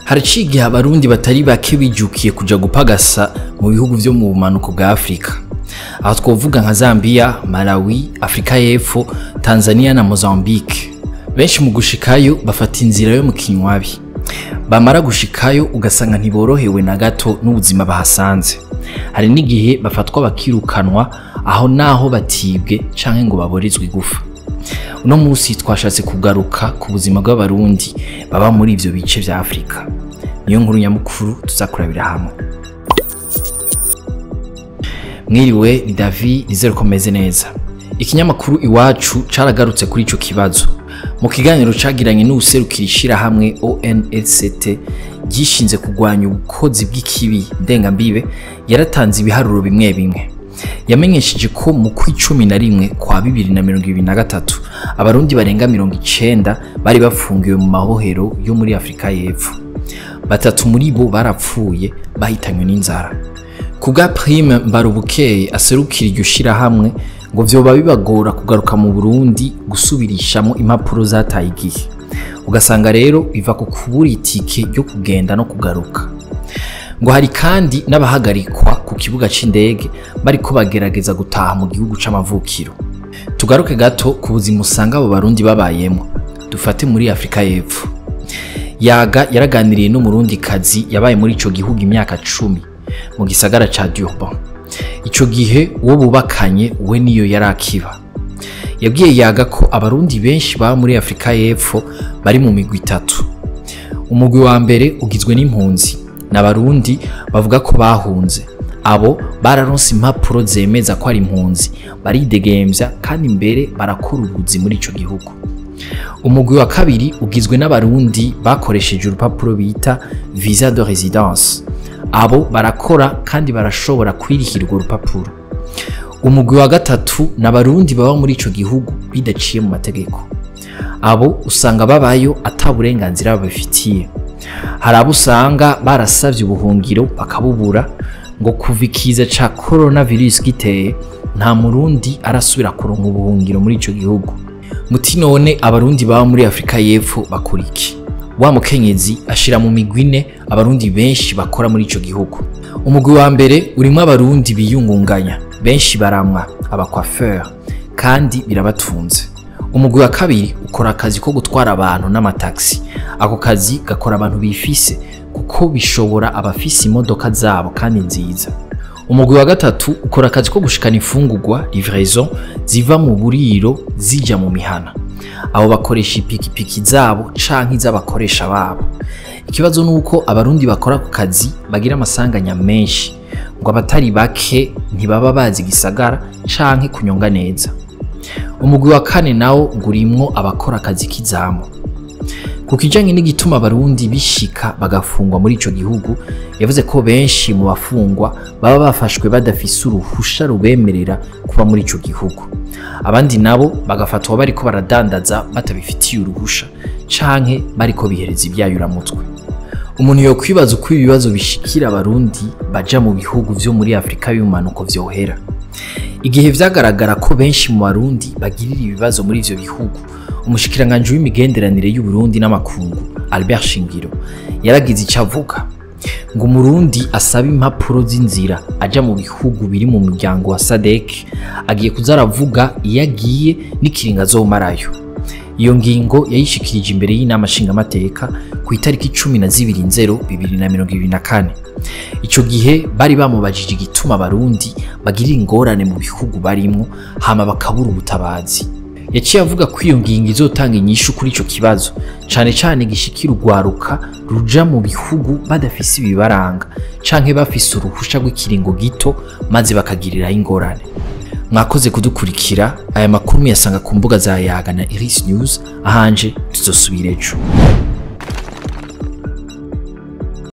Haraciye igihe Abarundi batari bake bijukiye kuja gupagasa mu bihugu vyo mu bumanuko bwa Afrika. Aho twovuga nka Zambiya, Malawi, Afrika y'Epfo, Tanzaniya na Mozambique. Benshi mu gushikayo bafata inzira yo mu kinywabi. Bamara gushikayo ugasanga ntiborohewe na gato n'ubuzima bahasanze. Hari n'igihe bafatwa bakirukanwa aho naho batibwe canke ngo baborezwe igufa. Uno Musi twashatse kugaruka ku buzima bw'Abarundi baba muri ivyo bice vya Afrika. Niyo nkuru nyamukuru tuzakurabira hamwe. Mwiriwe ni David, nizere ko meze neza. Ikinyamakuru iwacu caragarutse kuri ico kibazo. Mu kiganiro cagiranye n'userukira hamwe ONLCT gishinze kugwanya ubukozi bw'ikibi ndengambibe, yaratanze ibiharuro bimwe bimwe. Yamenyesheje ko mu kw'icumi na rimwe kwa 2023 Abarundi barenga 90 bari bafungiwe mu mahohero yo muri Afrika y'Epfo. Batatu muri bo barapfuye bahitanywe n'inzara. Kubwa Prime Mbarubukeye aserukira iryo shirahamwe ngo vyoba bibagora kugaruka mu Burundi gusubirishamo impapuro zataye igihe. Ugasanga rero biva ku kubura itike ryo kugenda no kugaruka. Ngo hari kandi n'abahagarikwa ku kibuga c'indege bariko bagerageza gutaha mu gihugu c'amavukiro. Tugaruke gato ku buzima usanga abo Barundi babayemo. Dufate muri Afrika y'Epfo. Yaga yaraganiriye n'umurundi kazi yabaye muri ico gihugu imyaka 10 mu gisagara ca Durban. Ico gihe uwo bubakanye we Niyo yarakiba. Yabwiye Yaga ko Abarundi benshi baba muri Afrika y'Epfo bari mu migwi 3. Umugwi wa mbere ugizwe n'impunzi n'Abarundi bavuga ko bahunze. Abo bararonse impapuro zemeza ko ari impunzi, baridegemvya kandi imbere barakora ubuzi muri ico gihugu. Umugwi wa kabiri ugizwe n'Abarundi bakoresheje urupapuro bita visa de résidence. Abo barakora kandi barashobora kwirihira urwo rupapuro. Umugwi wa gatatu n'Abarundi baba muri ico gihugu bidaciye mu mategeko. Abo usanga babayo ataburenganzira babifitiye. Hari abo usanga barasavye ubuhungiro bakabubura, ngo kuvikiza ca coronavirus giteye nta Murundi arasubira kuronka ubuhungiro muri ico gihugu. Muti none Abarundi baba muri Afrika y'Epfo bakuriki? Wa mukenyezi ashira mu migwi 4 Abarundi benshi bakora muri ico gihugu. Umugwi wa mbere urimo Abarundi biyungunganya, benshi baramwa, abacoiffeur kandi birabatunze. Umugwi wa kabiri ukora akazi ko gutwara abantu n'amataxi. Ako kazi gakora abantu bifise kuko bishobora abafise imodoka zabo kandi nziza. Umugwi wa gatatu ukora akazi ko gushikana ifungurwa livraison ziva mu buriro zija mu mihana. Abo bakoresha ipikipiki zabo canke iz'abakoresha babo. Ikibazo nuko Abarundi bakora ku kazi bagira amasanganya menshi, ngo abatari bake ntibaba bazi gisagara canke kunyonga neza. Umugwi wa kane nawo ngurimwo abakora akazi k'izamu. Kukijanye n'igituma Abarundi bishika bagafungwa muri ico gihugu, yavuze ko benshi mu bafungwa baba bafashwe badafise uruhusha rubemerera kuba muri ico gihugu. Abandi nabo bagafatwa bariko baradandaza batabifitiye uruhusha canke bariko bihereza ibyayuramutwe. Umuntu yo kwibaza uko ibibazo bishikira Abarundi baja mu bihugu vyo muri Afrika y'umanuko vyohera. Igihe vyagaragara ko benshi mu Barundi bagirira ibibazo muri ivyo bihugu, umushikiranganje w'imigenderanire y'u Burundi n'amakungu Albert Shingiro yaragize icavuga ngo Umurundi asaba impapuro z'inzira aja mu bihugu biri mu muryango wa SADC agiye kuzaravuga iyo agiye n'ikiringa azomarayo. Iyo ngingo yayishikirije imbere y'inama nshingamateka ku itariki 12/2024. Ico gihe bari bamubajije igituma Abarundi bagirira ingorane mu bihugu barimwo hama bakabura ubutabazi. Yaciye avuga ko iyo ngingo izotanga inyishu kuri ico kibazo, cane cane gishikira urwaruka ruja mu bihugu badafise ibibaranga canke bafise uruhusha rw'ikiringo gito maze bakagiriraho ingorane. Mwakoze kudukurikira. Aya makuru muyasanga ku mbuga za Yaga na Iris News. Ahanje tuzosubira ejo.